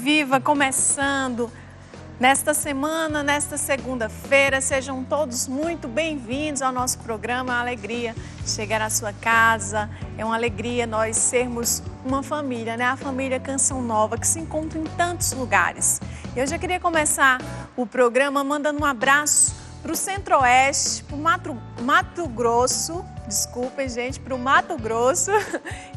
Viva começando nesta semana, nesta segunda-feira. Sejam todos muito bem-vindos ao nosso programa. É uma alegria chegar à sua casa, é uma alegria nós sermos uma família, né? A família Canção Nova, que se encontra em tantos lugares. Eu já queria começar o programa mandando um abraço para o Centro-Oeste, para o Mato Grosso. Desculpem, gente, para o Mato Grosso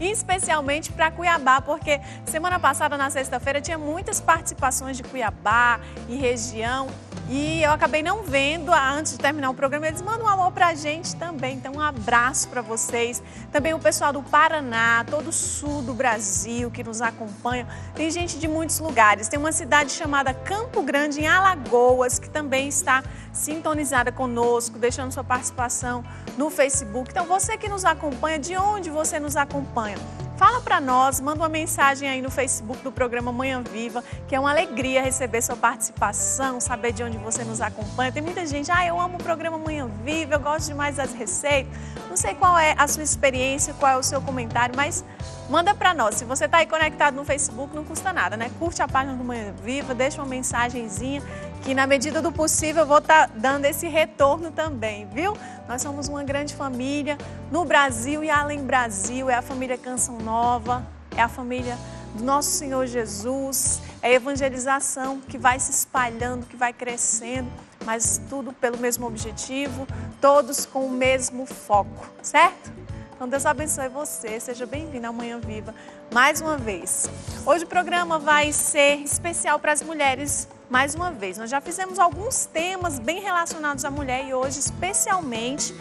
e especialmente para Cuiabá, porque semana passada, na sexta-feira, tinha muitas participações de Cuiabá e região e eu acabei não vendo antes de terminar o programa. Eles mandam um alô para a gente também, então um abraço para vocês. Também o pessoal do Paraná, todo o sul do Brasil que nos acompanha. Tem gente de muitos lugares. Tem uma cidade chamada Campo Grande, em Alagoas, que também está sintonizada conosco, deixando sua participação no Facebook. Então, você que nos acompanha, de onde você nos acompanha? Fala para nós, manda uma mensagem aí no Facebook do programa Manhã Viva, que é uma alegria receber sua participação, saber de onde você nos acompanha. Tem muita gente, eu amo o programa Manhã Viva, eu gosto demais das receitas. Não sei qual é a sua experiência, qual é o seu comentário, mas manda para nós. Se você está aí conectado no Facebook, não custa nada, né? Curte a página do Manhã Viva, deixa uma mensagenzinha, que na medida do possível eu vou estar dando esse retorno também, viu? Nós somos uma grande família no Brasil e além do Brasil, é a família Canção Nova, é a família do nosso Senhor Jesus, é a evangelização que vai se espalhando, que vai crescendo, mas tudo pelo mesmo objetivo, todos com o mesmo foco, certo? Então Deus abençoe você, seja bem-vindo ao Manhã Viva mais uma vez. Hoje o programa vai ser especial para as mulheres mais uma vez. Nós já fizemos alguns temas bem relacionados à mulher e hoje especialmente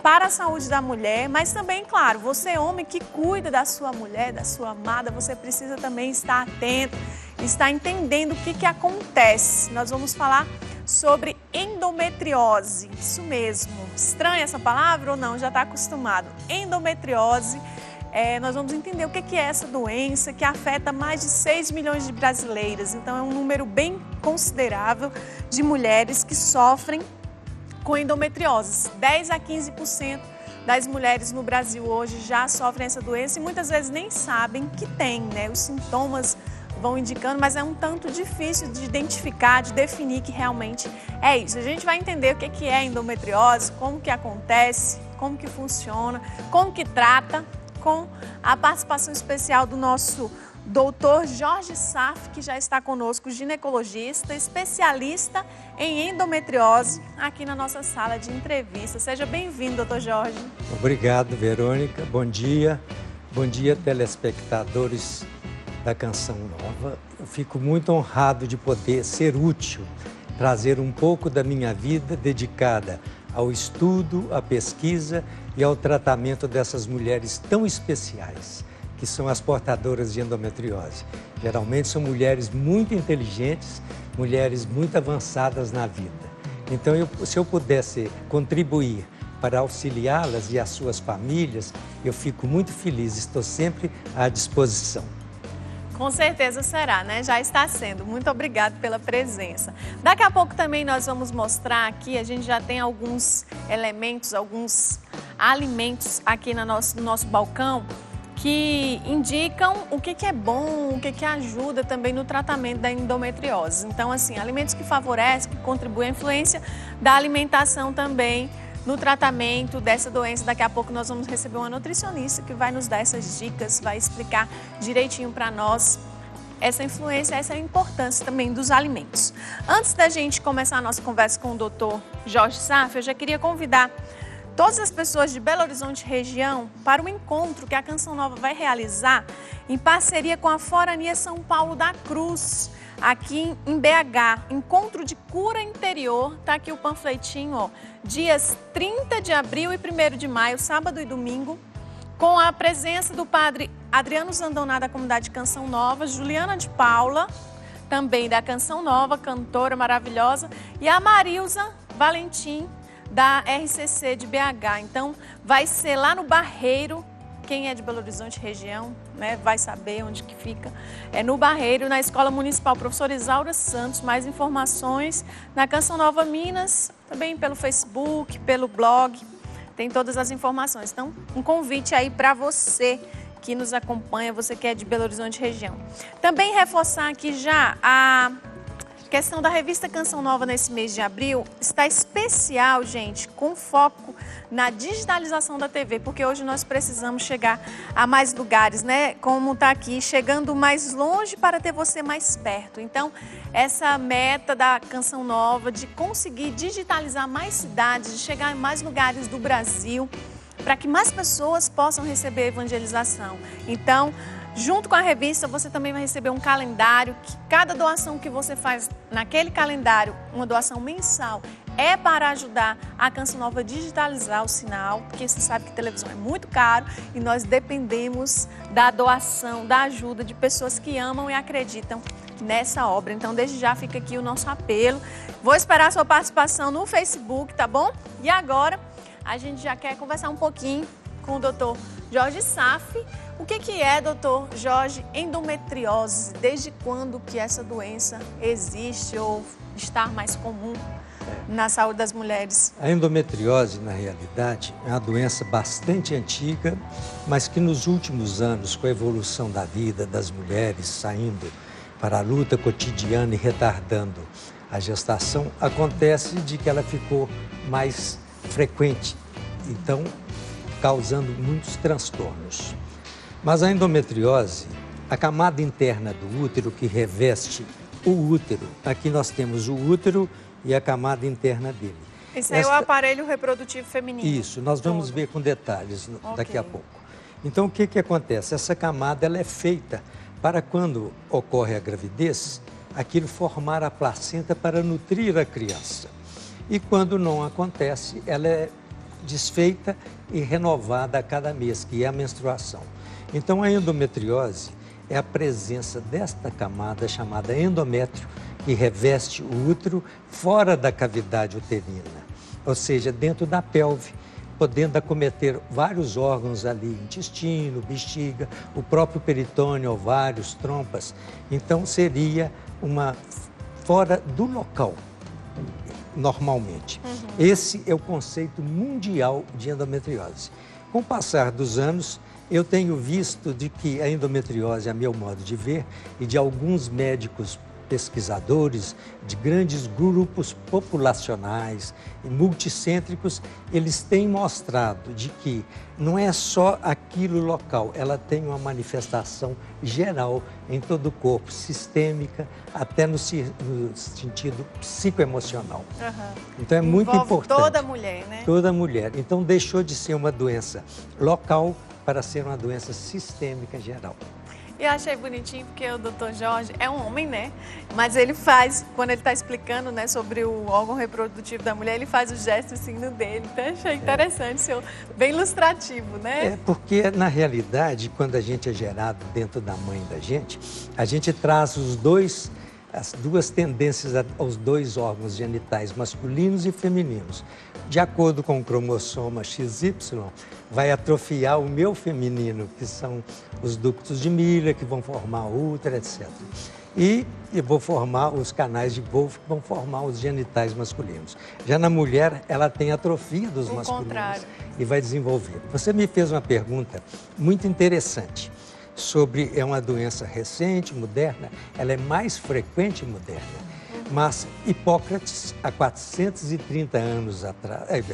para a saúde da mulher, mas também, claro, você homem que cuida da sua mulher, da sua amada, você precisa também estar atento, estar entendendo o que acontece. Nós vamos falar sobre endometriose, isso mesmo. Estranha essa palavra ou não? Já está acostumado. Endometriose. Nós vamos entender o que é essa doença que afeta mais de 6 milhões de brasileiras. Então, é um número bem considerável de mulheres que sofrem com endometriose. 10 a 15% das mulheres no Brasil hoje já sofrem essa doença e muitas vezes nem sabem que tem, né? Os sintomas vão indicando, mas é um tanto difícil de identificar, de definir que realmente é isso. A gente vai entender o que é endometriose, como que acontece, como que funciona, como que trata, com a participação especial do nosso doutor Jorge Saf, que já está conosco, ginecologista, especialista em endometriose, aqui na nossa sala de entrevista. Seja bem-vindo, doutor Jorge. Obrigado, Verônica. Bom dia, telespectadores da Canção Nova. Eu fico muito honrado de poder ser útil, trazer um pouco da minha vida dedicada ao estudo, à pesquisa e ao tratamento dessas mulheres tão especiais, que são as portadoras de endometriose. Geralmente são mulheres muito inteligentes, mulheres muito avançadas na vida. Então, se eu pudesse contribuir para auxiliá-las e as suas famílias, eu fico muito feliz, estou sempre à disposição. Com certeza será, né? Já está sendo. Muito obrigado pela presença. Daqui a pouco também nós vamos mostrar aqui, a gente já tem alguns elementos, alguns alimentos aqui no nosso balcão que indicam o que é bom, o que ajuda também no tratamento da endometriose. Então, assim, alimentos que favorecem, que contribuem à influência da alimentação também no tratamento dessa doença. Daqui a pouco nós vamos receber uma nutricionista que vai nos dar essas dicas, vai explicar direitinho para nós essa influência, essa importância também dos alimentos. Antes da gente começar a nossa conversa com o doutor Jorge Saf, eu já queria convidar todas as pessoas de Belo Horizonte região para um encontro que a Canção Nova vai realizar em parceria com a Forania São Paulo da Cruz, aqui em BH, Encontro de Cura Interior. Tá aqui o panfletinho, ó. Dias 30 de abril e 1º de maio, sábado e domingo, com a presença do padre Adriano Zandoná, da comunidade Canção Nova, Juliana de Paula, também da Canção Nova, cantora maravilhosa, e a Marilza Valentim, da RCC de BH. Então, vai ser lá no Barreiro. Quem é de Belo Horizonte região, né, vai saber onde que fica. É no Barreiro, na Escola Municipal Professor Isaura Santos. Mais informações na Canção Nova Minas, também pelo Facebook, pelo blog, tem todas as informações. Então, um convite aí para você que nos acompanha, você que é de Belo Horizonte região. Também reforçar aqui já a questão da revista Canção Nova nesse mês de abril está especial, gente, com foco na digitalização da TV, porque hoje nós precisamos chegar a mais lugares, né? Como está aqui, chegando mais longe para ter você mais perto. Então, essa meta da Canção Nova de conseguir digitalizar mais cidades, de chegar em mais lugares do Brasil, para que mais pessoas possam receber evangelização. Então, junto com a revista, você também vai receber um calendário, que cada doação que você faz naquele calendário, uma doação mensal, é para ajudar a Canção Nova a digitalizar o sinal, porque você sabe que televisão é muito caro e nós dependemos da doação, da ajuda de pessoas que amam e acreditam nessa obra. Então, desde já fica aqui o nosso apelo. Vou esperar a sua participação no Facebook, tá bom? E agora, a gente já quer conversar um pouquinho com o doutor Jorge Safi. O que é, doutor Jorge, endometriose? Desde quando que essa doença existe ou está mais comum na saúde das mulheres? A endometriose, na realidade, é uma doença bastante antiga, mas que nos últimos anos, com a evolução da vida das mulheres saindo para a luta cotidiana e retardando a gestação, acontece de que ela ficou mais frequente, então causando muitos transtornos. Mas a endometriose, a camada interna do útero que reveste o útero, aqui nós temos o útero e a camada interna dele. Esse é o aparelho reprodutivo feminino. Isso, nós vamos ver com detalhes daqui a pouco. Então, o que acontece? Essa camada ela é feita para quando ocorre a gravidez, aquilo formar a placenta para nutrir a criança. E quando não acontece, ela é desfeita e renovada a cada mês, que é a menstruação. Então, a endometriose é a presença desta camada chamada endométrio, que reveste o útero fora da cavidade uterina, ou seja, dentro da pelve, podendo acometer vários órgãos ali, intestino, bexiga, o próprio peritônio, ovários, trompas. Então, seria uma fora do local, normalmente. Esse é o conceito mundial de endometriose. Com o passar dos anos, eu tenho visto de que a endometriose, a meu modo de ver, e de alguns médicos pesquisadores, de grandes grupos populacionais e multicêntricos, eles têm mostrado de que não é só aquilo local, ela tem uma manifestação geral em todo o corpo, sistêmica, até no sentido psicoemocional. Então é muito importante. Toda mulher, né? Toda mulher. Então deixou de ser uma doença local para ser uma doença sistêmica geral. E achei bonitinho porque o doutor Jorge é um homem, né? Mas ele faz, quando ele está explicando, né, sobre o órgão reprodutivo da mulher, ele faz o gesto assim no dele. Então achei interessante, bem ilustrativo, né? É porque, na realidade, quando a gente é gerado dentro da mãe da gente, a gente traz as duas tendências aos dois órgãos genitais, masculinos e femininos. De acordo com o cromossoma XY, vai atrofiar o meu feminino, que são os ductos de Miller, que vão formar o útero, etc. E vou formar os canais de Wolff, que vão formar os genitais masculinos. Já na mulher, ela tem atrofia dos masculinos. Contrário. E vai desenvolver. Você me fez uma pergunta muito interessante sobre, é uma doença recente, moderna, ela é mais frequente moderna. Mas Hipócrates, há 430 anos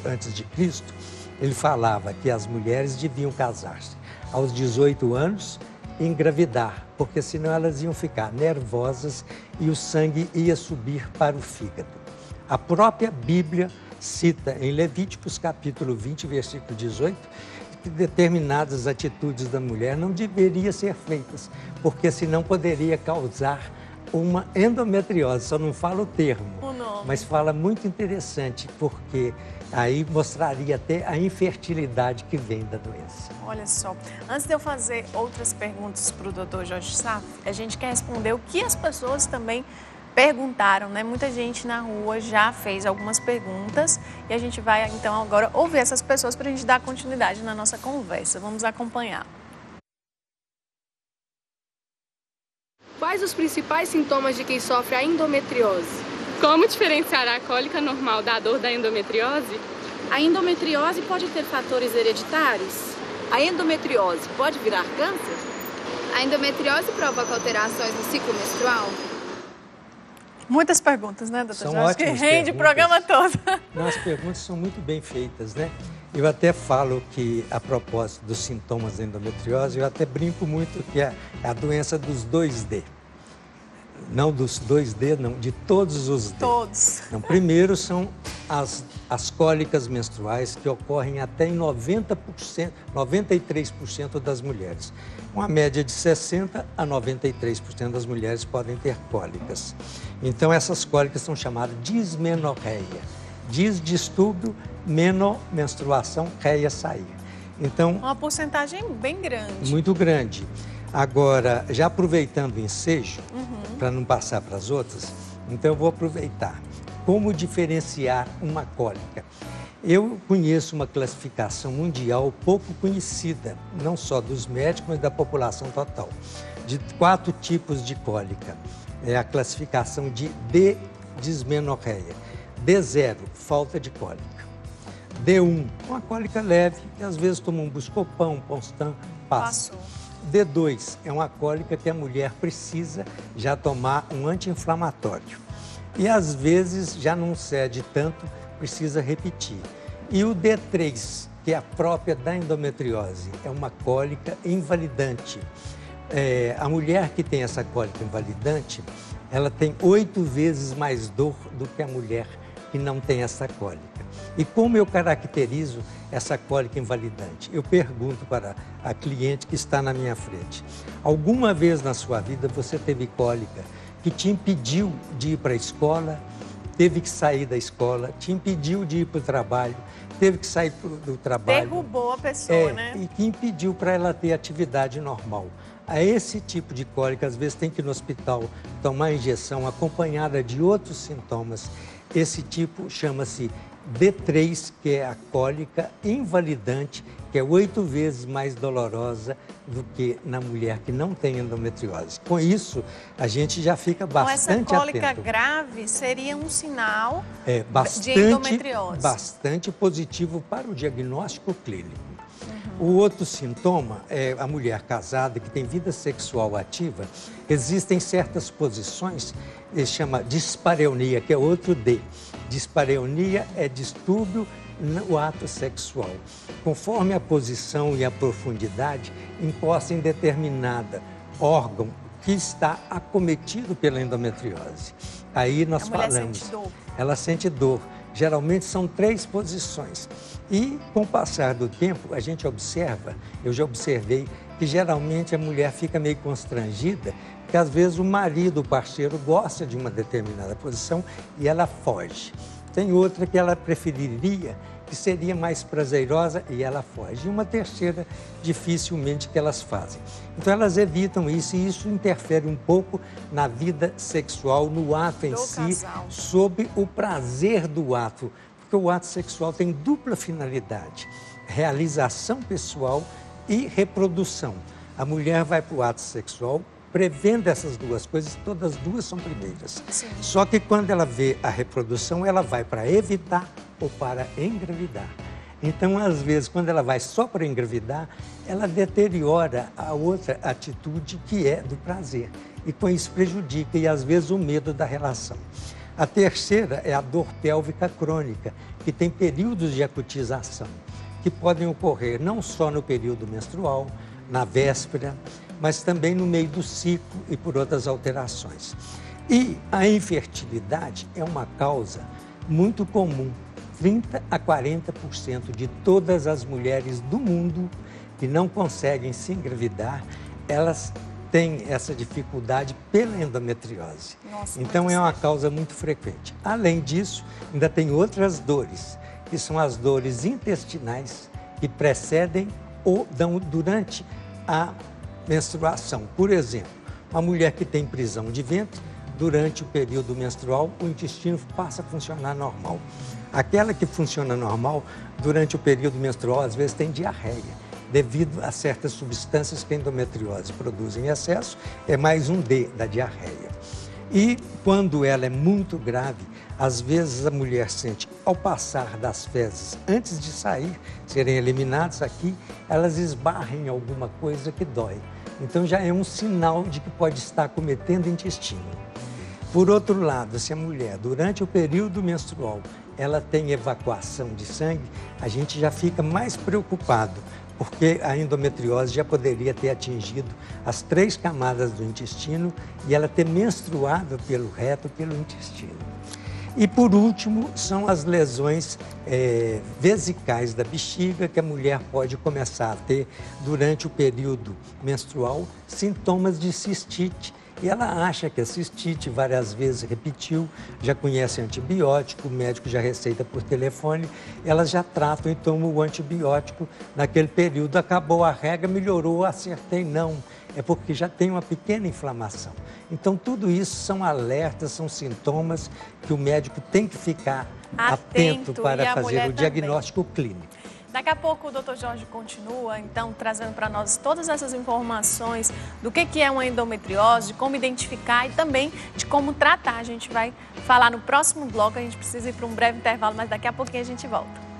antes de Cristo, ele falava que as mulheres deviam casar-se aos 18 anos e engravidar, porque senão elas iam ficar nervosas e o sangue ia subir para o fígado. A própria Bíblia cita em Levíticos capítulo 20, versículo 18, que determinadas atitudes da mulher não deveriam ser feitas, porque senão poderia causar uma endometriose. Só não fala o termo, mas fala muito interessante, porque aí mostraria até a infertilidade que vem da doença. Olha só, antes de eu fazer outras perguntas para o doutor Jorge Safi, a gente quer responder o que as pessoas também perguntaram, né? Muita gente na rua já fez algumas perguntas e a gente vai então agora ouvir essas pessoas para a gente dar continuidade na nossa conversa. Vamos acompanhar. Quais os principais sintomas de quem sofre a endometriose? Como diferenciar a cólica normal da dor da endometriose? A endometriose pode ter fatores hereditários? A endometriose pode virar câncer? A endometriose provoca alterações no ciclo menstrual? Muitas perguntas, né, doutor? São Acho que ótimas rende o perguntas. programa todo. Não, as perguntas são muito bem feitas, né? Eu até falo que, a propósito dos sintomas da endometriose, eu até brinco muito que é a doença dos 2D. Não dos 2D, não, de todos os D. Todos. Então, primeiro são as cólicas menstruais, que ocorrem até em 93% das mulheres. Uma média de 60% a 93% das mulheres podem ter cólicas. Então, essas cólicas são chamadas dismenorreia. Dis, distúrbio, menor, menstruação, reia, sair. Então, Uma porcentagem bem grande. muito grande. Agora, já aproveitando o ensejo, para não passar para as outras, então eu vou aproveitar. Como diferenciar uma cólica? Eu conheço uma classificação mundial pouco conhecida, não só dos médicos, mas da população total, de 4 tipos de cólica. É a classificação de D, dismenorreia. D0, falta de cólica. D1, uma cólica leve, que às vezes toma um buscopan, Ponstan, passa. Passou. D2 é uma cólica que a mulher precisa já tomar um anti-inflamatório. E às vezes já não cede tanto, precisa repetir. E o D3, que é a própria da endometriose, é uma cólica invalidante. A mulher que tem essa cólica invalidante, ela tem 8 vezes mais dor do que a mulher que não tem essa cólica. E como eu caracterizo essa cólica invalidante? Eu pergunto para a cliente que está na minha frente: alguma vez na sua vida você teve cólica que te impediu de ir para a escola, teve que sair da escola, te impediu de ir para o trabalho, teve que sair do trabalho? Derrubou a pessoa, né? E que impediu para ela ter atividade normal. A esse tipo de cólica, às vezes tem que ir no hospital tomar injeção acompanhada de outros sintomas. Esse tipo chama-se D3, que é a cólica invalidante, que é 8 vezes mais dolorosa do que na mulher que não tem endometriose. Com isso, a gente já fica bastante Então, essa cólica atento. grave seria um sinal Bastante, de endometriose. bastante positivo para o diagnóstico clínico. O outro sintoma é a mulher casada que tem vida sexual ativa. Existem certas posições, ele chama dispareunia, que é outro D. Dispareunia é distúrbio no ato sexual. Conforme a posição e a profundidade, encosta em determinado órgão que está acometido pela endometriose. Aí nós falamos. A mulher sente dor. Ela sente dor. Geralmente são 3 posições. E com o passar do tempo, a gente observa, eu já observei, que geralmente a mulher fica meio constrangida, porque às vezes o marido, o parceiro, gosta de uma determinada posição e ela foge. Tem outra que ela preferiria, que seria mais prazerosa e ela foge. E uma terceira, dificilmente que elas fazem. Então elas evitam isso e isso interfere um pouco na vida sexual, no ato em si, casal. sob o prazer do ato. Porque o ato sexual tem dupla finalidade: realização pessoal e reprodução. A mulher vai para o ato sexual prevendo essas duas coisas, todas as duas são primeiras. Sim. Só que quando ela vê a reprodução, ela vai para evitar ou para engravidar. Então, às vezes, quando ela vai só para engravidar, ela deteriora a outra atitude que é do prazer. E com isso prejudica, e às vezes, o medo da relação. A terceira é a dor pélvica crônica, que tem períodos de acutização, que podem ocorrer não só no período menstrual, na véspera, mas também no meio do ciclo e por outras alterações. E a infertilidade é uma causa muito comum. 30% a 40% de todas as mulheres do mundo que não conseguem se engravidar, elas têm essa dificuldade pela endometriose. Nossa, então muito é uma sério. causa muito frequente. Além disso, ainda tem outras dores, que são as dores intestinais que precedem ou dão durante a menstruação. Por exemplo, uma mulher que tem prisão de ventre, durante o período menstrual, o intestino passa a funcionar normal. Aquela que funciona normal, durante o período menstrual, às vezes tem diarreia, devido a certas substâncias que a endometriose produz em excesso, é mais um D da diarreia. E quando ela é muito grave, às vezes a mulher sente, ao passar das fezes, antes de sair, serem eliminadas aqui, elas esbarram em alguma coisa que dói. Então já é um sinal de que pode estar cometendo intestino. Por outro lado, se a mulher, durante o período menstrual, ela tem evacuação de sangue, a gente já fica mais preocupado, porque a endometriose já poderia ter atingido as 3 camadas do intestino e ela ter menstruado pelo reto, pelo intestino. E por último, são as lesões vesicais da bexiga, que a mulher pode começar a ter durante o período menstrual, sintomas de cistite. E ela acha que a cistite várias vezes repetiu, já conhece antibiótico, o médico já receita por telefone, elas já tratam e tomam o antibiótico naquele período. Acabou a regra, melhorou, acertei, não. É porque já tem uma pequena inflamação. Então, tudo isso são alertas, são sintomas que o médico tem que ficar atento para fazer o diagnóstico clínico. Daqui a pouco o Dr. Jorge continua, então, trazendo para nós todas essas informações do que é uma endometriose, de como identificar e também de como tratar. A gente vai falar no próximo bloco, a gente precisa ir para um breve intervalo, mas daqui a pouquinho a gente volta.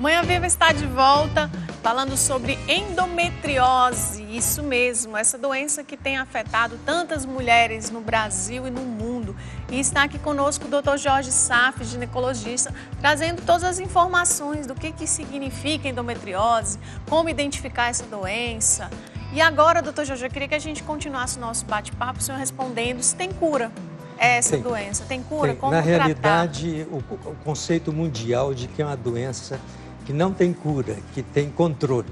Manhã Viva está de volta, falando sobre endometriose, isso mesmo, essa doença que tem afetado tantas mulheres no Brasil e no mundo. E está aqui conosco o Dr. Jorge Saf, ginecologista, trazendo todas as informações do que significa endometriose, como identificar essa doença. E agora, Dr. Jorge, eu queria que a gente continuasse o nosso bate-papo, o senhor respondendo se tem cura. Essa doença tem cura? Como Na tratar? realidade, o conceito mundial de que é uma doença que não tem cura, que tem controle.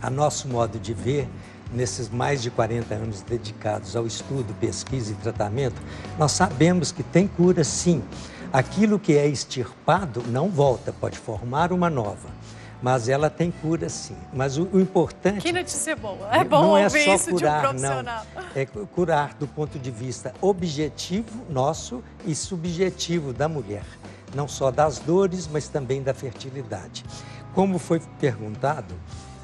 A nosso modo de ver, nesses mais de 40 anos dedicados ao estudo, pesquisa e tratamento, nós sabemos que tem cura sim. Aquilo que é extirpado não volta, pode formar uma nova, mas ela tem cura sim. Mas o importante... Que notícia boa, é bom não é ouvir só isso curar, de um profissional. não. É curar do ponto de vista objetivo nosso e subjetivo da mulher. Não só das dores, mas também da fertilidade. Como foi perguntado,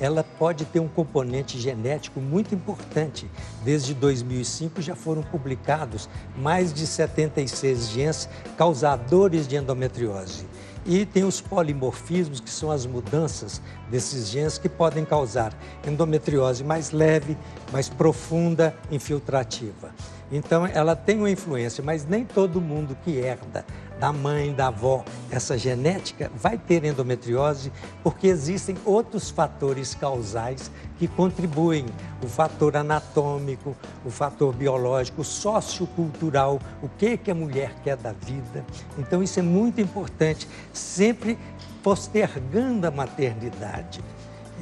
ela pode ter um componente genético muito importante. Desde 2005 já foram publicados mais de 76 genes causadores de endometriose. E tem os polimorfismos, que são as mudanças desses genes que podem causar endometriose mais leve, mais profunda, infiltrativa. Então, ela tem uma influência, mas nem todo mundo que herda da mãe, da avó, essa genética, vai ter endometriose, porque existem outros fatores causais que contribuem. O fator anatômico, o fator biológico, o sociocultural, o que a mulher quer da vida. Então, isso é muito importante, sempre postergando a maternidade.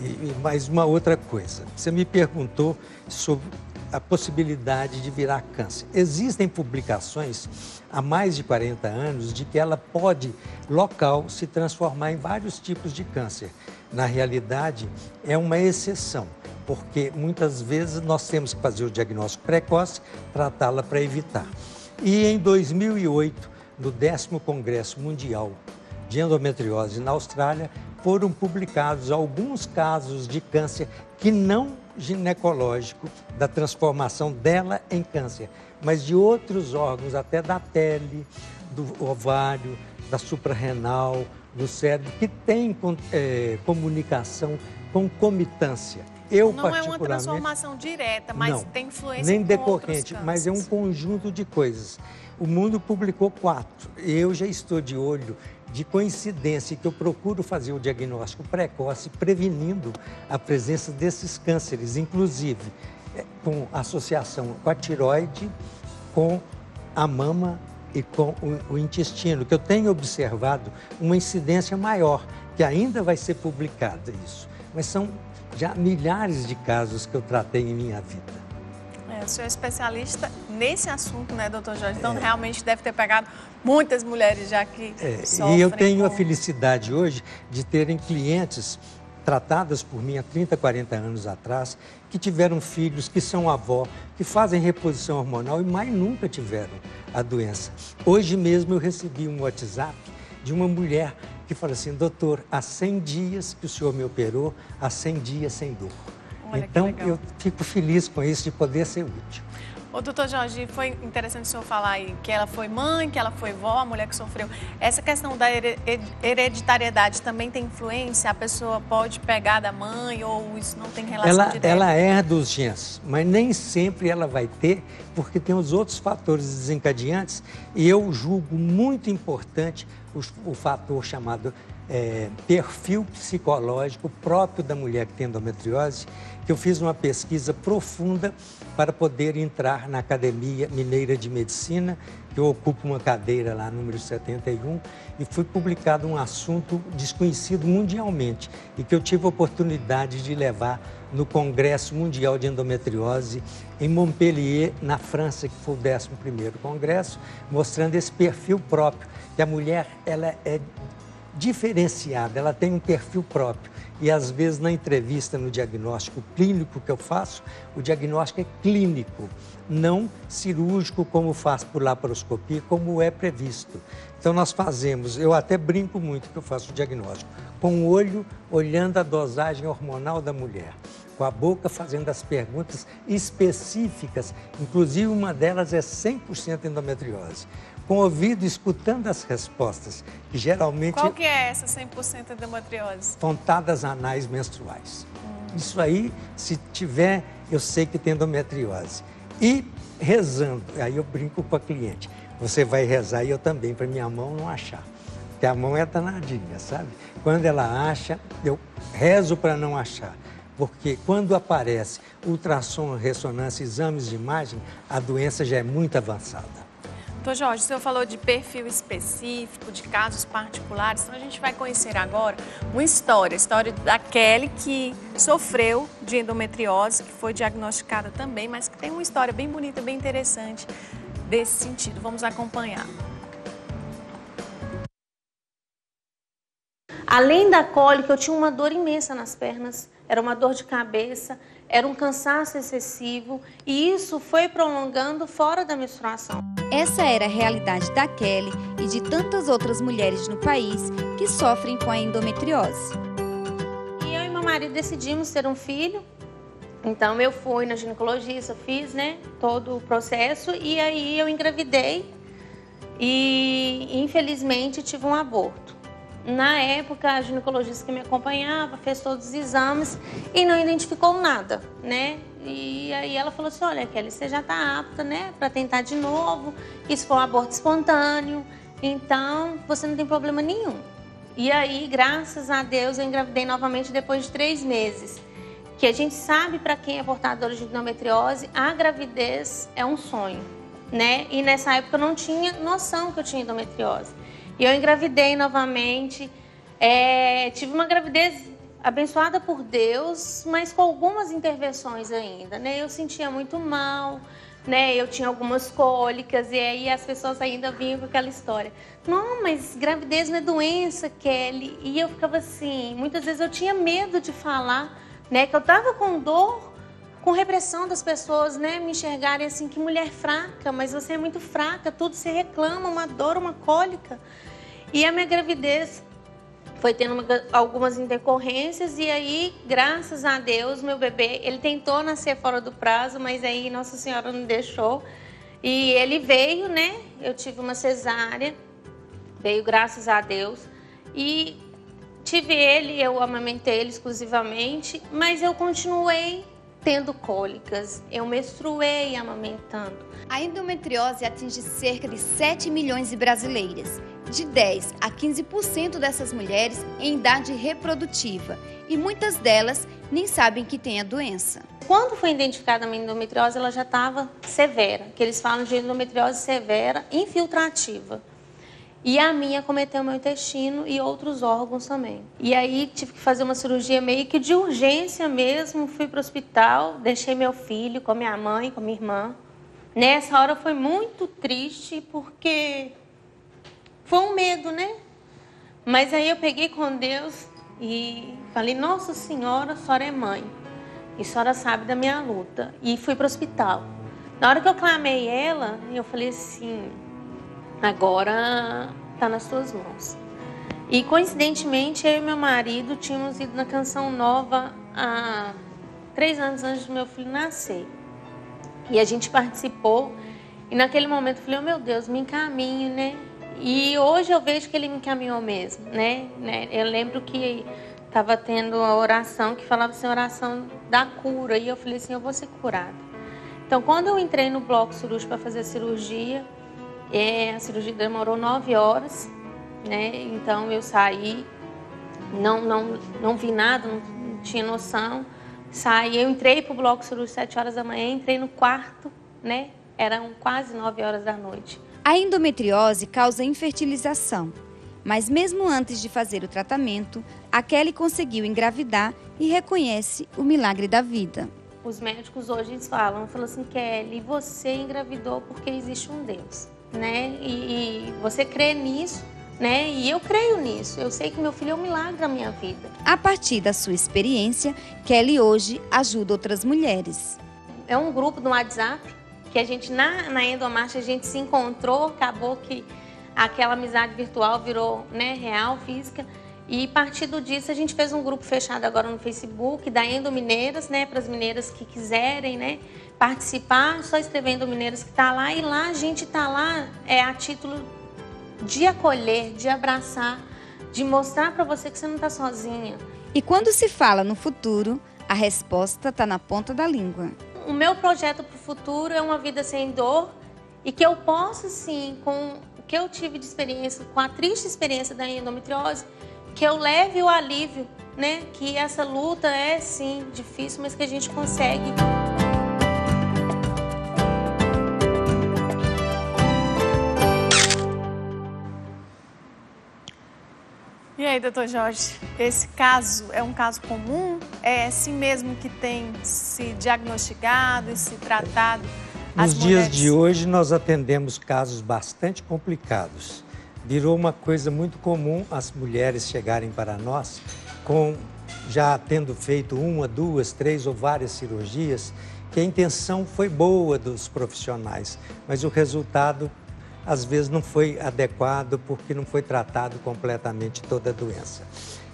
E mais uma outra coisa, você me perguntou sobre a possibilidade de virar câncer. Existem publicações há mais de 40 anos de que ela pode, local, se transformar em vários tipos de câncer. Na realidade, é uma exceção, porque muitas vezes nós temos que fazer o diagnóstico precoce, tratá-la para evitar. E em 2008, no 10º Congresso Mundial de Endometriose na Austrália, foram publicados alguns casos de câncer que não ginecológico, da transformação dela em câncer, mas de outros órgãos, até da pele, do ovário, da suprarrenal, do cérebro, que tem comunicação, concomitância. Não é uma transformação direta, mas não, tem influência nem com decorrente, outros mas é um conjunto de coisas. O mundo publicou 4. Eu já estou de olho de coincidência que eu procuro fazer o diagnóstico precoce, prevenindo a presença desses cânceres, inclusive com associação com a tireoide, com a mama e com o intestino, que eu tenho observado uma incidência maior, que ainda vai ser publicada isso. Mas são já milhares de casos que eu tratei em minha vida. O senhor é especialista nesse assunto, né, doutor Jorge? Então, realmente deve ter pegado muitas mulheres já que sofrem. E eu tenho a felicidade hoje de terem clientes tratadas por mim há 30, 40 anos atrás, que tiveram filhos, que são avó, que fazem reposição hormonal e mais nunca tiveram a doença. Hoje mesmo eu recebi um WhatsApp de uma mulher que fala assim: doutor, há 100 dias que o senhor me operou, há 100 dias sem dor. Olha, então, eu fico feliz com isso, de poder ser útil. Ô, doutor Jorge, foi interessante o senhor falar aí que ela foi mãe, que ela foi vó, a mulher que sofreu. Essa questão da hereditariedade também tem influência? A pessoa pode pegar da mãe ou isso não tem relação direta? Ela herda os genes, mas nem sempre ela vai ter, porque tem os outros fatores desencadeantes, e eu julgo muito importante o fator chamado perfil psicológico próprio da mulher que tem endometriose, que eu fiz uma pesquisa profunda para poder entrar na Academia Mineira de Medicina, que eu ocupo uma cadeira lá, número 71, e foi publicado um assunto desconhecido mundialmente e que eu tive a oportunidade de levar no Congresso Mundial de Endometriose em Montpellier, na França, que foi o 11º congresso, mostrando esse perfil próprio, que a mulher ela é diferenciada, ela tem um perfil próprio. E às vezes na entrevista, no diagnóstico clínico que eu faço, o diagnóstico é clínico, não cirúrgico como faz por laparoscopia, como é previsto. Então nós fazemos, eu até brinco muito que eu faço o diagnóstico, com o olho olhando a dosagem hormonal da mulher, com a boca fazendo as perguntas específicas, inclusive uma delas é 100% endometriose. Com o ouvido escutando as respostas, que geralmente... Qual que é essa 100% endometriose? Pontadas anais menstruais. Isso aí, se tiver, eu sei que tem endometriose. E rezando, aí eu brinco com a cliente, você vai rezar e eu também, para minha mão não achar. Porque a mão é danadinha, sabe? Quando ela acha, eu rezo para não achar. Porque quando aparece ultrassom, ressonância, exames de imagem, a doença já é muito avançada. Doutor Jorge, o senhor falou de perfil específico, de casos particulares, então a gente vai conhecer agora uma história, a história da Kelly, que sofreu de endometriose, que foi diagnosticada também, mas que tem uma história bem bonita, bem interessante desse sentido. Vamos acompanhar. Além da cólica, eu tinha uma dor imensa nas pernas, era uma dor de cabeça, era um cansaço excessivo e isso foi prolongando fora da menstruação. Essa era a realidade da Kelly e de tantas outras mulheres no país que sofrem com a endometriose. E eu e meu marido decidimos ter um filho, então eu fui na ginecologista, fiz todo o processo e aí eu engravidei e infelizmente tive um aborto. Na época, a ginecologista que me acompanhava fez todos os exames e não identificou nada, E aí ela falou assim, olha, Kelly, você já está apta, para tentar de novo. Isso foi um aborto espontâneo, então você não tem problema nenhum. E aí, graças a Deus, eu engravidei novamente depois de 3 meses. Que a gente sabe, para quem é portador de endometriose, a gravidez é um sonho, E nessa época eu não tinha noção que eu tinha endometriose. E eu engravidei novamente, tive uma gravidez abençoada por Deus, mas com algumas intervenções ainda, Eu sentia muito mal, Eu tinha algumas cólicas e aí as pessoas ainda vinham com aquela história. Não, mas gravidez não é doença, Kelly. E eu ficava assim, muitas vezes eu tinha medo de falar, Que eu estava com dor, com repressão das pessoas, me enxergarem assim, que mulher fraca, mas você é muito fraca, tudo se reclama, uma dor, uma cólica. E a minha gravidez foi tendo algumas intercorrências e aí, graças a Deus, meu bebê, ele tentou nascer fora do prazo, mas aí Nossa Senhora não deixou. E ele veio, Eu tive uma cesárea, veio graças a Deus. E tive ele, eu amamentei ele exclusivamente, mas eu continuei tendo cólicas, eu menstruei amamentando. A endometriose atinge cerca de 7 milhões de brasileiras, de 10 a 15% dessas mulheres em idade reprodutiva, e muitas delas nem sabem que têm a doença. Quando foi identificada a minha endometriose, ela já estava severa, que eles falam de endometriose severa infiltrativa. E a minha cometeu meu intestino e outros órgãos também. E aí tive que fazer uma cirurgia meio que de urgência mesmo. Fui para o hospital, deixei meu filho com a minha mãe, com a minha irmã. Nessa hora foi muito triste porque foi um medo, Mas aí eu peguei com Deus e falei, Nossa Senhora, a senhora é mãe. E a senhora sabe da minha luta. E fui para o hospital. Na hora que eu clamei ela, eu falei assim, agora está nas tuas mãos. E coincidentemente, eu e meu marido tínhamos ido na Canção Nova há 3 anos antes do meu filho nascer. E a gente participou. E naquele momento eu falei, oh, meu Deus, me encaminho, né? E hoje eu vejo que ele me encaminhou mesmo, né? Eu lembro que estava tendo a oração que falava assim, oração da cura. E eu falei assim, eu vou ser curada. Então, quando eu entrei no bloco cirúrgico para fazer a cirurgia demorou 9 horas, né? Então, eu saí, não vi nada, não tinha noção. Saí, eu entrei para o bloco cirúrgico 7 horas da manhã, entrei no quarto, né? Eram quase 9 horas da noite. A endometriose causa infertilização, mas mesmo antes de fazer o tratamento, a Kelly conseguiu engravidar e reconhece o milagre da vida. Os médicos hoje eles falam assim, Kelly, você engravidou porque existe um Deus, né? E você crê nisso, né? E eu creio nisso. Eu sei que meu filho é um milagre da minha vida. A partir da sua experiência, Kelly hoje ajuda outras mulheres. É um grupo no WhatsApp que a gente, na Endomarcha, a gente se encontrou, acabou que aquela amizade virtual virou, né, real, física. E a partir disso a gente fez um grupo fechado agora no Facebook da Endomineiras, né, para as mineiras que quiserem, né, participar, só escrever Endomineiras que está lá. E lá a gente está lá a título de acolher, de abraçar, de mostrar para você que você não está sozinha. E quando se fala no futuro, a resposta está na ponta da língua. O meu projeto para o futuro é uma vida sem dor e que eu possa, sim, com o que eu tive de experiência, com a triste experiência da endometriose, que eu leve o alívio, né? Que essa luta é, sim, difícil, mas que a gente consegue. E aí, doutor Jorge, esse caso é um caso comum? É assim mesmo que tem se diagnosticado e se tratado as mulheres? Nos dias de hoje, nós atendemos casos bastante complicados. Virou uma coisa muito comum as mulheres chegarem para nós já tendo feito 1, 2, 3 ou várias cirurgias, que a intenção foi boa dos profissionais, mas o resultado às vezes não foi adequado porque não foi tratado completamente toda a doença.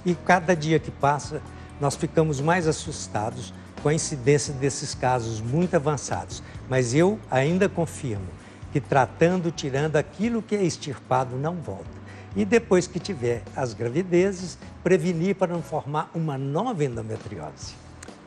E cada dia que passa, nós ficamos mais assustados com a incidência desses casos muito avançados. Mas eu ainda confirmo que tratando, tirando aquilo que é extirpado, não volta. E depois que tiver as gravidezes, prevenir para não formar uma nova endometriose.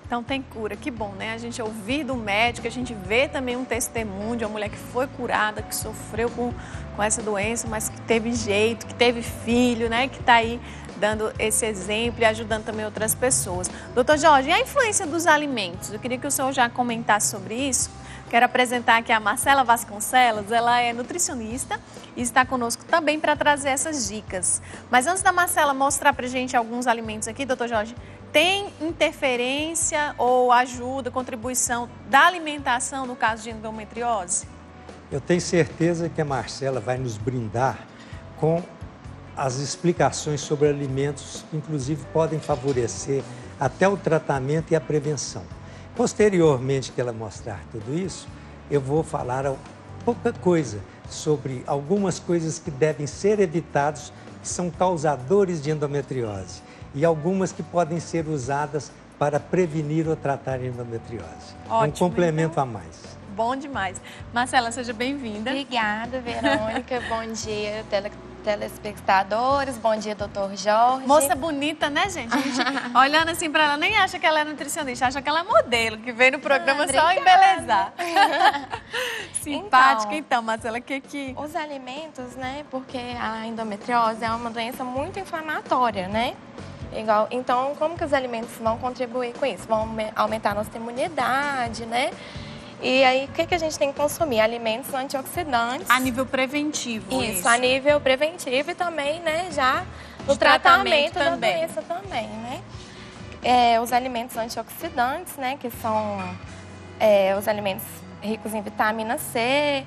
Então tem cura, que bom, né? A gente ouvir do médico, a gente vê também um testemunho de uma mulher que foi curada, que sofreu com essa doença, mas que teve jeito, que teve filho, né? Que está aí dando esse exemplo e ajudando também outras pessoas. Doutor Jorge, e a influência dos alimentos? Eu queria que o senhor já comentasse sobre isso. Quero apresentar aqui a Marcela Vasconcelos, ela é nutricionista e está conosco também para trazer essas dicas. Mas antes da Marcela mostrar para a gente alguns alimentos aqui, doutor Jorge, tem interferência ou ajuda, contribuição da alimentação no caso de endometriose? Eu tenho certeza que a Marcela vai nos brindar com as explicações sobre alimentos que, inclusive, podem favorecer até o tratamento e a prevenção. Posteriormente que ela mostrar tudo isso, eu vou falar pouca coisa sobre algumas coisas que devem ser evitadas, que são causadores de endometriose, e algumas que podem ser usadas para prevenir ou tratar a endometriose. Ótimo, um complemento então, a mais. Bom demais. Marcela, seja bem-vinda. Obrigada, Verônica. Bom dia, telespectadores. Bom dia, doutor Jorge. Moça bonita, né, gente? A gente olhando assim pra ela, nem acha que ela é nutricionista, acha que ela é modelo, que veio no programa só embelezar. Simpática. Então, Marcela, que... Os alimentos, né, porque a endometriose é uma doença muito inflamatória, né? Então, como que os alimentos vão contribuir com isso? Vão aumentar a nossa imunidade, né? E aí, o que a gente tem que consumir? Alimentos antioxidantes. A nível preventivo. Isso, a nível preventivo e também, né, já no tratamento da doença também, né? Os alimentos antioxidantes, né, que são os alimentos ricos em vitamina C,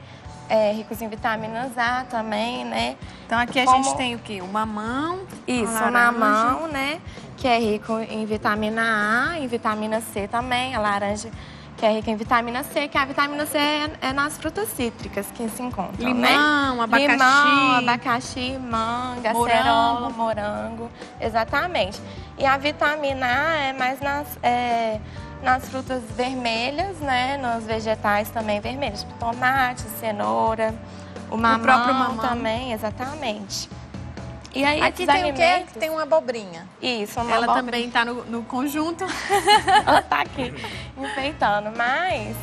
ricos em vitaminas A também, né? Então, aqui a gente tem o quê? O mamão. Isso, o mamão, né, que é rico em vitamina A, em vitamina C também, a laranja, que é rica em vitamina C, que a vitamina C é nas frutas cítricas que se encontram, limão, né? Abacaxi. Limão, abacaxi, manga, acerola, morango, exatamente. E a vitamina A é mais nas frutas vermelhas, né? Nos vegetais também vermelhos, tipo tomate, cenoura, o próprio mamão também, exatamente. E aí, aqui esses tem alimentos... o quê? Tem uma abobrinha. Isso, uma Ela abobrinha. também está no conjunto. Ela tá aqui enfeitando, mas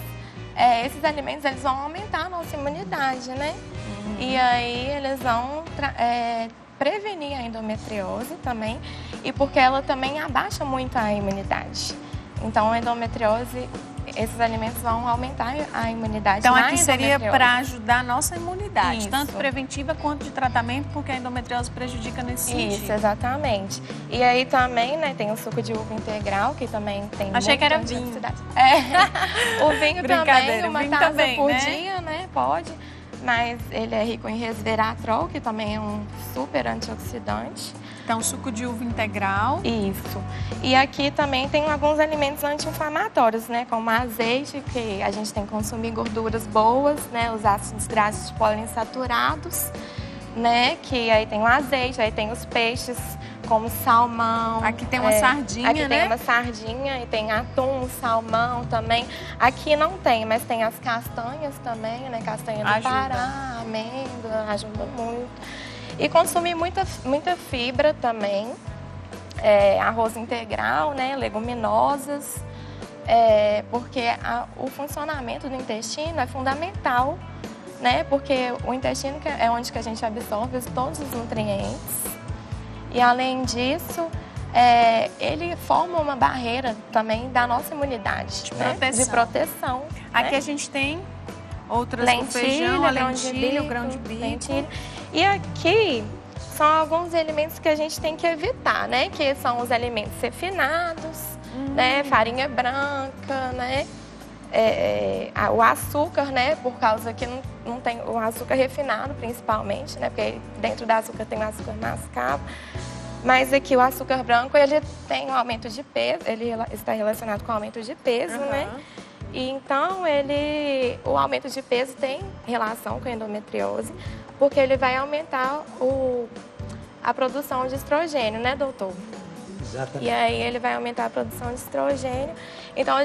esses alimentos eles vão aumentar a nossa imunidade, né? E aí eles vão prevenir a endometriose também, e porque ela também abaixa muito a imunidade. Então, a endometriose, esses alimentos vão aumentar a imunidade. Então, aqui seria para ajudar a nossa imunidade, Isso. tanto preventiva quanto de tratamento, porque a endometriose prejudica nesse sentido. Isso, exatamente. E aí também, né, tem o suco de uva integral, que também tem Achei que era muita vinho. antioxidante. O vinho também, uma vinho taça também, por né? dia, né, pode. Mas ele é rico em resveratrol, que também é um super antioxidante. Então, suco de uva integral. Isso. E aqui também tem alguns alimentos anti-inflamatórios, né? Como azeite, que a gente tem que consumir gorduras boas, né? Os ácidos graxos poliinsaturados, né? Que aí tem o azeite, aí tem os peixes, como salmão. Aqui tem uma sardinha, aqui né? Tem uma sardinha e tem atum, salmão também. Aqui não tem, mas tem as castanhas também, né? Castanha do Pará, amêndoa, ajuda muito. E consumir muita fibra também, arroz integral, né, leguminosas, porque o funcionamento do intestino é fundamental, né, porque o intestino é onde que a gente absorve todos os nutrientes. E além disso, ele forma uma barreira também da nossa imunidade, de proteção. Aqui né? a gente tem outras lentilha, feijão, a lentilha, o grão de bico. Lentilha. E aqui são alguns alimentos que a gente tem que evitar, né? Que são os alimentos refinados, né? Farinha branca, né? O açúcar, né? Por causa que não tem o açúcar refinado, principalmente, né? Porque dentro do açúcar tem o açúcar mascavo. Mas aqui o açúcar branco, ele tem um aumento de peso, ele está relacionado com o aumento de peso, né? E então, o aumento de peso tem relação com a endometriose, porque ele vai aumentar a produção de estrogênio, né, doutor? Exatamente. E aí ele vai aumentar a produção de estrogênio. Então,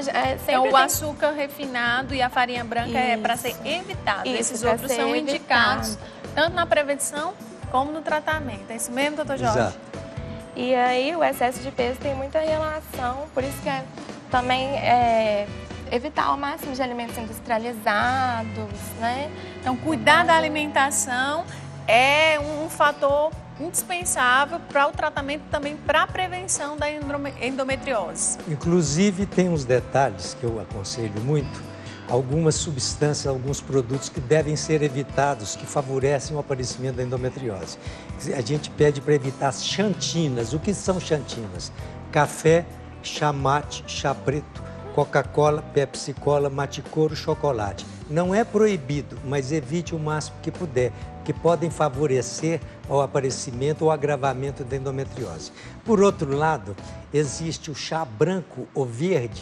sempre o açúcar refinado e a farinha branca é para ser evitado. Esses outros são indicados, tanto na prevenção como no tratamento. É isso mesmo, doutor Jorge? Exato. E aí o excesso de peso tem muita relação, por isso que também evitar ao máximo de alimentos industrializados, né? Então, cuidar da alimentação é um fator indispensável para o tratamento, também para a prevenção da endometriose. Inclusive, tem uns detalhes que eu aconselho muito, algumas substâncias, alguns produtos que devem ser evitados, que favorecem o aparecimento da endometriose. A gente pede para evitar as xantinas. O que são xantinas? Café, chá mate, chá preto, Coca-Cola, Pepsi-Cola, mate-couro, chocolate. Não é proibido, mas evite o máximo que puder, que podem favorecer o aparecimento ou agravamento da endometriose. Por outro lado, existe o chá branco ou verde,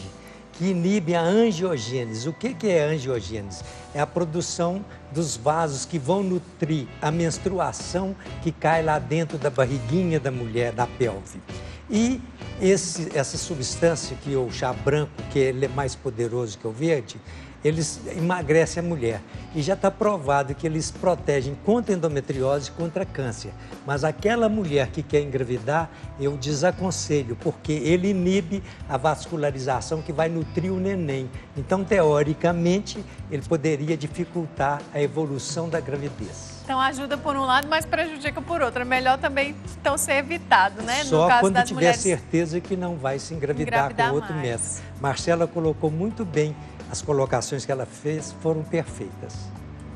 que inibe a angiogênese. O que é a angiogênese? É a produção dos vasos que vão nutrir a menstruação que cai lá dentro da barriguinha da mulher, da pelve. E essa substância, que é o chá branco, que ele é mais poderoso que o verde, eles emagrecem a mulher. E já está provado que eles protegem contra a endometriose e contra câncer. Mas aquela mulher que quer engravidar, eu desaconselho, porque ele inibe a vascularização que vai nutrir o neném. Então, teoricamente, ele poderia dificultar a evolução da gravidez. Então, ajuda por um lado, mas prejudica por outro. É melhor também então ser evitado, né? Só no caso quando das tiver mulheres... certeza que não vai se engravidar com outro método. Marcela colocou muito bem, as colocações que ela fez foram perfeitas.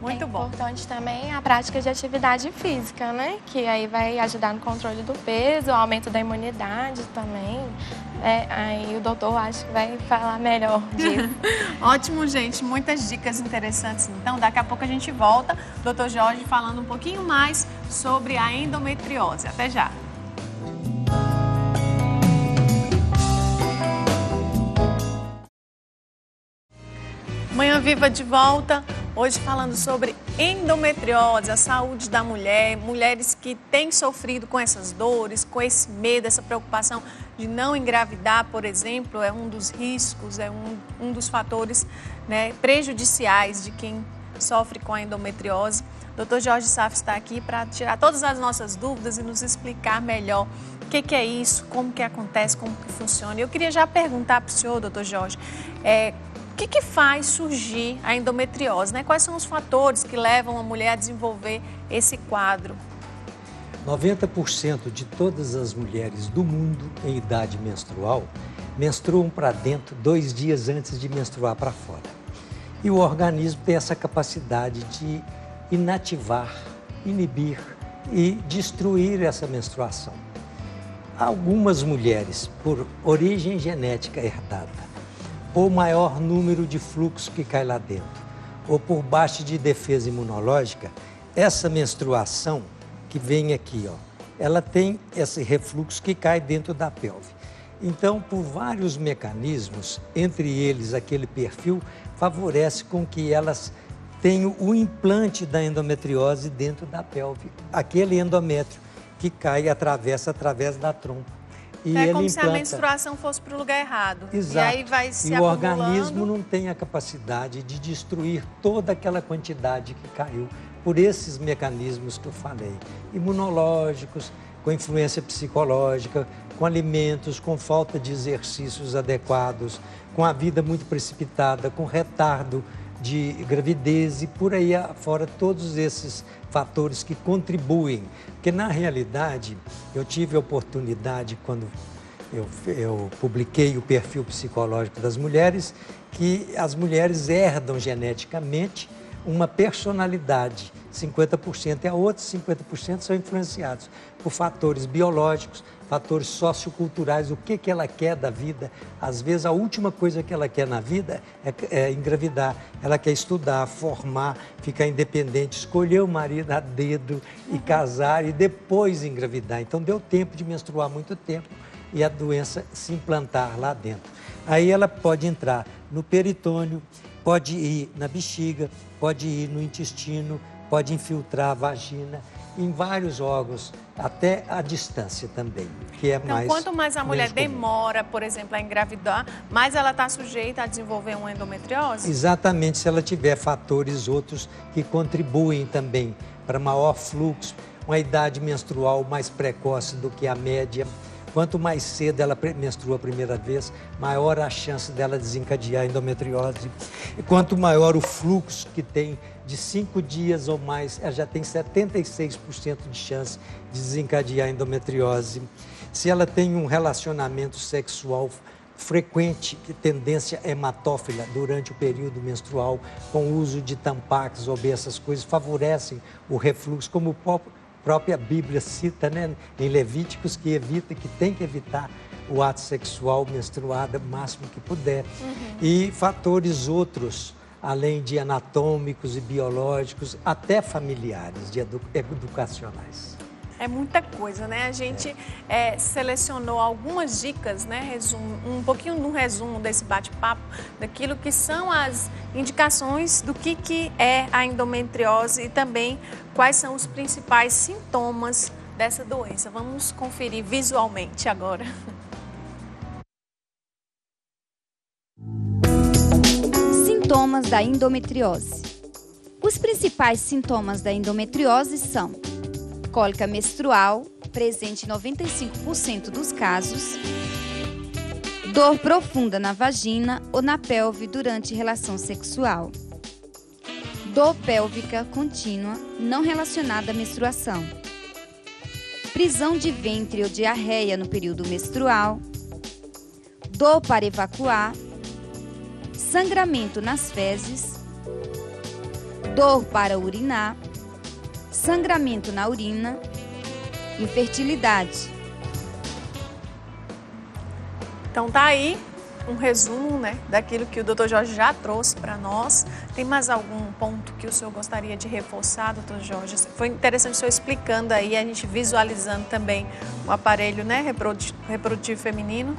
Muito bom. É importante também a prática de atividade física, né? Que aí vai ajudar no controle do peso, o aumento da imunidade também. Aí o doutor acho que vai falar melhor disso. Ótimo, gente. Muitas dicas interessantes. Então, daqui a pouco a gente volta. Doutor Jorge falando um pouquinho mais sobre a endometriose. Até já. Manhã Viva de volta, hoje falando sobre endometriose, a saúde da mulher, mulheres que têm sofrido com essas dores, com esse medo, essa preocupação de não engravidar, por exemplo, é um dos riscos, é um dos fatores, né, prejudiciais de quem sofre com a endometriose. O Dr. Jorge Safo está aqui para tirar todas as nossas dúvidas e nos explicar melhor o que é isso, como que acontece, como que funciona. Eu queria já perguntar para o senhor, Dr. Jorge, o que faz surgir a endometriose, né? Quais são os fatores que levam a mulher a desenvolver esse quadro? 90% de todas as mulheres do mundo em idade menstrual menstruam para dentro 2 dias antes de menstruar para fora. E o organismo tem essa capacidade de inativar, inibir e destruir essa menstruação. Algumas mulheres, por origem genética herdada, ou maior número de fluxo que cai lá dentro, ou por baixa de defesa imunológica, essa menstruação que vem aqui, ó, ela tem esse refluxo que cai dentro da pelve. Então, por vários mecanismos, entre eles aquele perfil, favorece com que elas tenham o implante da endometriose dentro da pelve, aquele endométrio que cai e atravessa através da trompa. E é como se a menstruação fosse para o lugar errado. Exato. E aí vai se acumulando. O organismo não tem a capacidade de destruir toda aquela quantidade que caiu por esses mecanismos que eu falei. Imunológicos, com influência psicológica, com alimentos, com falta de exercícios adequados, com a vida muito precipitada, com retardo de gravidez e por aí afora, todos esses fatores que contribuem. Porque, na realidade, eu tive a oportunidade, quando eu publiquei o perfil psicológico das mulheres, que as mulheres herdam geneticamente uma personalidade. 50% é a outra, 50% são influenciados por fatores biológicos, fatores socioculturais, o que ela quer da vida. Às vezes, a última coisa que ela quer na vida é engravidar. Ela quer estudar, formar, ficar independente, escolher o marido a dedo e casar e depois engravidar. Então, deu tempo de menstruar muito tempo e a doença se implantar lá dentro. Aí ela pode entrar no peritônio, pode ir na bexiga, pode ir no intestino, pode infiltrar a vagina, em vários órgãos, até a distância também, que é então, quanto mais a mulher demora, por exemplo, a engravidar, mais ela está sujeita a desenvolver uma endometriose? Exatamente, se ela tiver fatores outros que contribuem também para maior fluxo, uma idade menstrual mais precoce do que a média. Quanto mais cedo ela menstrua a primeira vez, maior a chance dela desencadear a endometriose. E quanto maior o fluxo que tem de 5 dias ou mais, ela já tem 76% de chance de desencadear a endometriose. Se ela tem um relacionamento sexual frequente, que tendência hematófila durante o período menstrual, com o uso de tampax ou essas coisas, favorecem o refluxo, como o própria Bíblia cita, né, em Levíticos, que tem que evitar o ato sexual menstruado o máximo que puder. E fatores outros, além de anatômicos e biológicos, até familiares, educacionais. É muita coisa, né? A gente selecionou algumas dicas, né? Um pouquinho no resumo desse bate-papo, daquilo que são as indicações do que é a endometriose e também quais são os principais sintomas dessa doença. Vamos conferir visualmente agora. Sintomas da endometriose. Os principais sintomas da endometriose são cólica menstrual, presente em 95% dos casos, dor profunda na vagina ou na pelve durante relação sexual, dor pélvica contínua não relacionada à menstruação, prisão de ventre ou diarreia no período menstrual, dor para evacuar, sangramento nas fezes, dor para urinar, sangramento na urina, infertilidade. Então tá aí um resumo, né, daquilo que o Dr. Jorge já trouxe para nós. Tem mais algum ponto que que o senhor gostaria de reforçar, doutor Jorge? Foi interessante o senhor explicando aí, a gente visualizando também o aparelho, né, reprodutivo feminino.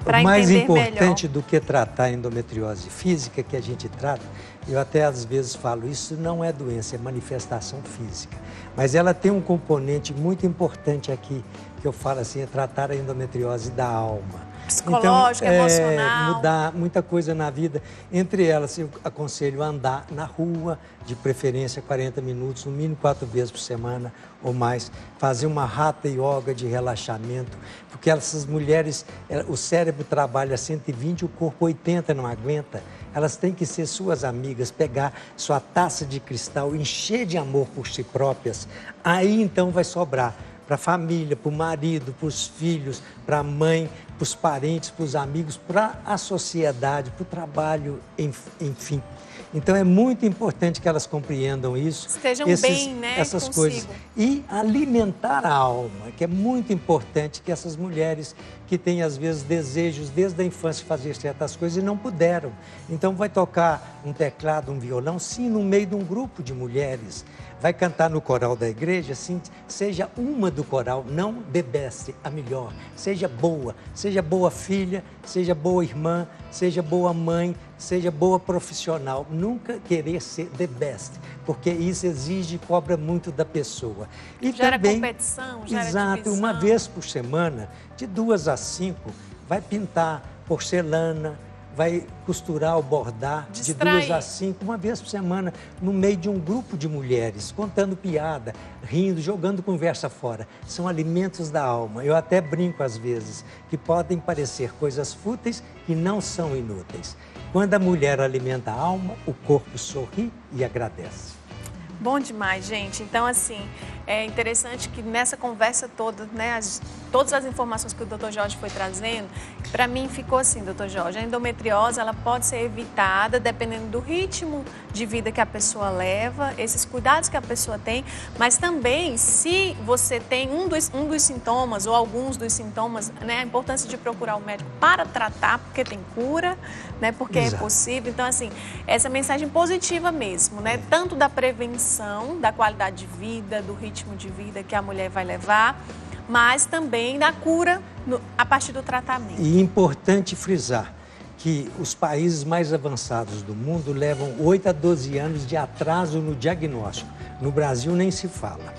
O mais importante do que tratar a endometriose física, que a gente trata, eu até às vezes falo, isso não é doença, é manifestação física. Mas ela tem um componente muito importante aqui, que eu falo assim, é tratar a endometriose da alma. Psicológica, então, emocional. Mudar muita coisa na vida. Entre elas, eu aconselho a andar na rua, de preferência 40 minutos, no mínimo 4 vezes por semana ou mais. Fazer uma hatha yoga de relaxamento, porque essas mulheres, o cérebro trabalha 120, o corpo 80 não aguenta. Elas têm que ser suas amigas, pegar sua taça de cristal, encher de amor por si próprias. Aí então vai sobrar para a família, para o marido, para os filhos, para a mãe, para os parentes, para os amigos, para a sociedade, para o trabalho, enfim. Então é muito importante que elas compreendam isso. Estejam bem, né, essas consigo. coisas. E alimentar a alma, que é muito importante que essas mulheres que têm às vezes desejos desde a infância de fazer certas coisas e não puderam. Então vai tocar um teclado, um violão, sim, no meio de um grupo de mulheres. Vai cantar no coral da igreja, sim, seja uma do coral, não the best, a melhor. Seja boa filha, seja boa irmã, seja boa mãe, seja boa profissional. Nunca querer ser the best, porque isso exige e cobra muito da pessoa. E gera também, competição, gera exato, divisão. uma vez por semana, de 2 a 5, vai pintar porcelana, vai costurar ou bordar de 2 a 5, uma vez por semana, no meio de um grupo de mulheres, contando piada, rindo, jogando conversa fora. São alimentos da alma. Eu até brinco às vezes, que podem parecer coisas fúteis que não são inúteis. Quando a mulher alimenta a alma, o corpo sorri e agradece. Bom demais, gente. Então, assim, é interessante que nessa conversa toda, né, todas as informações que o Dr. Jorge foi trazendo, para mim ficou assim, Dr. Jorge, a endometriose, ela pode ser evitada dependendo do ritmo de vida que a pessoa leva, esses cuidados que a pessoa tem, mas também se você tem um dos sintomas ou alguns dos sintomas, né, a importância de procurar o médico para tratar, porque tem cura, né, porque Exato. é possível. Então, assim, essa mensagem positiva mesmo, né, tanto da prevenção, da qualidade de vida, do ritmo de vida que a mulher vai levar, mas também da cura a partir do tratamento. E é importante frisar que os países mais avançados do mundo levam 8 a 12 anos de atraso no diagnóstico. No Brasil nem se fala.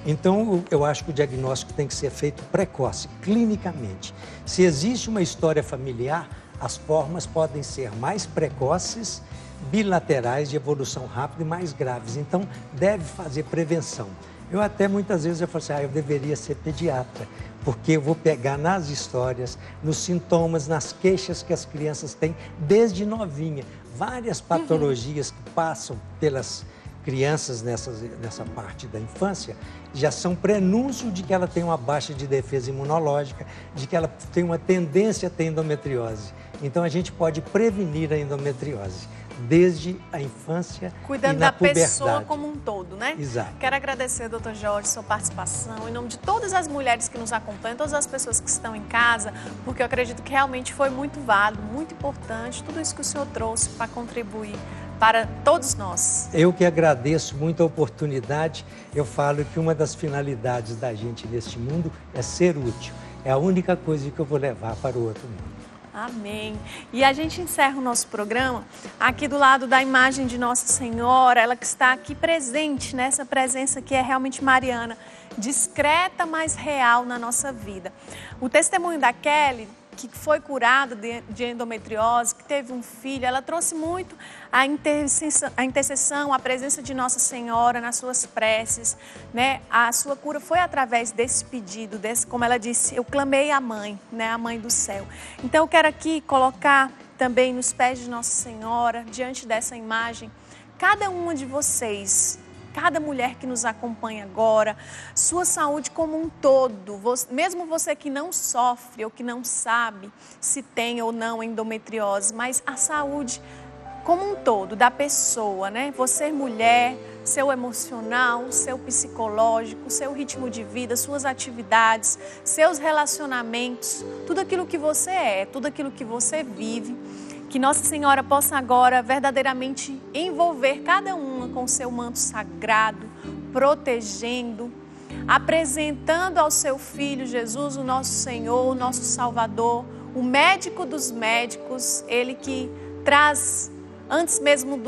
Então, eu acho que o diagnóstico tem que ser feito precoce, clinicamente. Se existe uma história familiar, as formas podem ser mais precoces, bilaterais de evolução rápida e mais graves. Então, deve fazer prevenção. Eu até muitas vezes eu falo assim, eu deveria ser pediatra, porque eu vou pegar nas histórias, nos sintomas, nas queixas que as crianças têm desde novinha. Várias patologias que passam pelas crianças nessa parte da infância já são prenúncio de que ela tem uma baixa de defesa imunológica, de que ela tem uma tendência a ter endometriose. Então a gente pode prevenir a endometriose desde a infância cuidando e na da puberdade. pessoa como um todo, né? Exato. Quero agradecer, doutor Jorge, sua participação, em nome de todas as mulheres que nos acompanham, todas as pessoas que estão em casa, porque eu acredito que realmente foi muito válido, muito importante, tudo isso que o senhor trouxe para contribuir para todos nós. Eu que agradeço muito a oportunidade. Eu falo que uma das finalidades da gente neste mundo é ser útil. É a única coisa que eu vou levar para o outro mundo. Amém. E a gente encerra o nosso programa aqui do lado da imagem de Nossa Senhora, ela que está aqui presente, nessa presença que é realmente mariana, discreta, mas real na nossa vida. O testemunho da Kelly, que foi curada de endometriose, que teve um filho, ela trouxe muito a intercessão, a presença de Nossa Senhora nas suas preces, né? A sua cura foi através desse pedido, como ela disse, eu clamei à mãe, né? A mãe do céu. Então eu quero aqui colocar também nos pés de Nossa Senhora, diante dessa imagem, cada uma de vocês, cada mulher que nos acompanha agora, sua saúde como um todo, mesmo você que não sofre ou que não sabe se tem ou não endometriose, mas a saúde como um todo da pessoa, né? Você mulher, seu emocional, seu psicológico, seu ritmo de vida, suas atividades, seus relacionamentos, tudo aquilo que você é, tudo aquilo que você vive. Que Nossa Senhora possa agora verdadeiramente envolver cada uma com o seu manto sagrado, protegendo, apresentando ao seu Filho Jesus, o nosso Senhor, o nosso Salvador, o médico dos médicos, Ele que traz, antes mesmo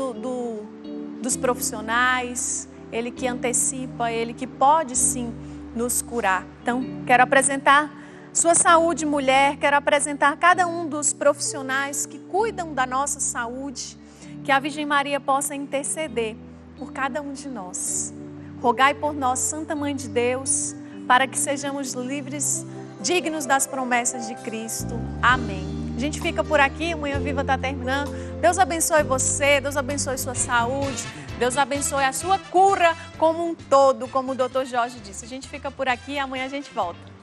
dos profissionais, Ele que antecipa, Ele que pode sim nos curar. Então, quero apresentar sua saúde, mulher, quero apresentar cada um dos profissionais que cuidam da nossa saúde, que a Virgem Maria possa interceder por cada um de nós. Rogai por nós, Santa Mãe de Deus, para que sejamos livres, dignos das promessas de Cristo. Amém. A gente fica por aqui, a Manhã Viva está terminando. Deus abençoe você, Deus abençoe sua saúde, Deus abençoe a sua cura como um todo, como o Dr. Jorge disse. A gente fica por aqui e amanhã a gente volta.